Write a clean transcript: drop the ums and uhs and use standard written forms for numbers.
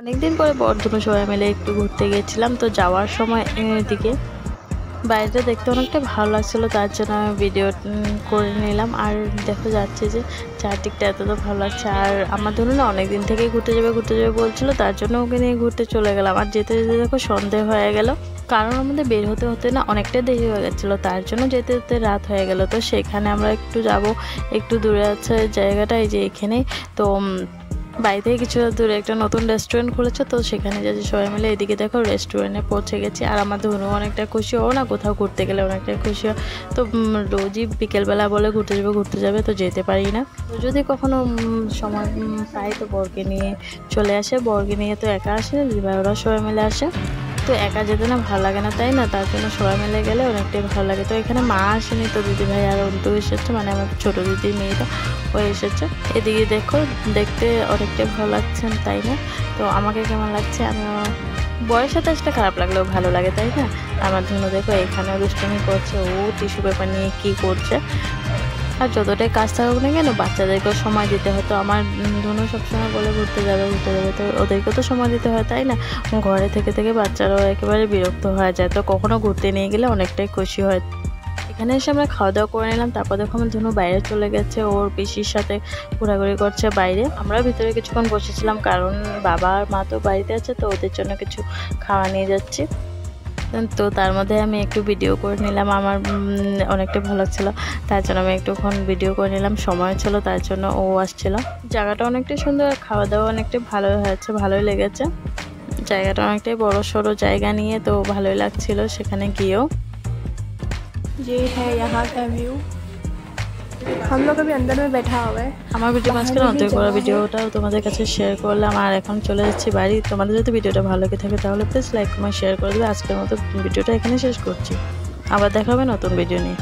অনেকদিন পরে বর্ধমান সবাই মিলে একটু ঘুরতে গিয়েছিলাম। তো যাওয়ার সময় এদিকে বাইরেটা দেখতে অনেকটা ভালো লাগছিলো, তার জন্য আমি ভিডিও করে নিলাম। আর দেখো যাচ্ছে যে চারদিকটা এতটা ভালো লাগছে। আর আমার ধরুন না অনেকদিন থেকেই ঘুরতে যাবে বলছিলো, তার জন্য ওকে নিয়ে ঘুরতে চলে গেলাম। আর যেতে যেতে দেখো সন্ধে হয়ে গেল, কারণ আমাদের বের হতে হতে না অনেকটা দেরি হয়ে গেছিলো, তার জন্য যেতে যেতে রাত হয়ে গেল। তো সেখানে আমরা একটু যাব, একটু দূরে আছে জায়গাটা, এই যে এখানে। তো বাড়ি থেকে কিছু দূরে একটা নতুন রেস্টুরেন্ট খুলেছে, তো সেখানে যাচ্ছি সবাই মিলে। এদিকে দেখো রেস্টুরেন্টে পৌঁছে গেছি। আর আমার ধনু অনেকটা খুশি, ও না কোথাও ঘুরতে গেলে অনেকটাই খুশি হয়। তো রোজই বিকেলবেলা বলে ঘুরতে যাবে, তো যেতে পারি না। তো যদি কখনো সময় পাই তো বরকে নিয়ে চলে আসে। বরকে নিয়ে তো একা আসে না, দিদিভাই ওরা সবাই মিলে আসে। তো একা যেতে না ভালো লাগে না, তাই না? তার জন্য সবাই মিলে গেলে অনেকটাই ভালো লাগে। তো এখানে মা আসেনি, তো দিদিভাই আর অন্তু এসেছে, মানে আমার ছোটো দিদির মেয়েটা ও এসেছে। এদিকে দেখো দেখতে অনেকটাই ভালো লাগছে, তাই না? তো আমাকে কেমন লাগছে, আমি বয়সের সাথে আসলে খারাপ লাগলেও ভালো লাগে, তাই না? আমার জন্য দেখো এখানেও দুষ্টুমি করছে, ও টিস্যু পেপার নিয়ে কী করছে। আর যতটাই কাজ থাকুক না কেন বাচ্চাদেরকেও সময় দিতে হয়। তো আমার ধনু সবসময় বলে ঘুরতে যাবে, তো ওদেরকেও তো সময় দিতে হয়, তাই না? ঘরে থেকে থেকে বাচ্চারাও একেবারে বিরক্ত হয়ে যায়, তো কখনো ঘুরতে নিয়ে গেলে অনেকটাই খুশি হয়। এখানে এসে আমরা খাওয়া দাওয়া করে নিলাম। তারপর দেখো আমার ধনু বাইরে চলে গেছে, ওর পিসির সাথে ঘোরাঘুরি করছে বাইরে। আমরা ভিতরে কিছুক্ষণ বসেছিলাম, কারণ বাবা আর মা তো বাড়িতে আছে, তো ওদের জন্য কিছু খাওয়া নিয়ে যাচ্ছি। তো তার মধ্যে আমি একটু ভিডিও করে নিলাম, আমার অনেকটা ভালো লাগছিলো, তার জন্য আমি একটুক্ষণ ভিডিও করে নিলাম। সময় ছিল তার জন্য ও আসছিল। জায়গাটা অনেকটাই সুন্দর, খাওয়া দাওয়া অনেকটাই ভালো হয়েছে, ভালোই লেগেছে। জায়গাটা অনেকটাই বড় সড়ো জায়গা নিয়ে, তো ভালোই লাগছিল সেখানে গিয়েও। ये है यहाँ का व्यू, हम लोग अभी अंदर में बैठा हुआ है। আমার ভিডিও মাঝখানে অন্তর করা ভিডিওটাও তোমাদের কাছে শেয়ার করলাম। আর এখন চলে যাচ্ছি বাড়ি। তোমাদের যদি ভিডিওটা ভালো লেগে থাকে তাহলে প্লিজ লাইক কমেন্ট শেয়ার করে দেবে। আজকের মতো ভিডিওটা এখানে শেষ করছি, আবার দেখা হবে নতুন ভিডিও নিয়ে।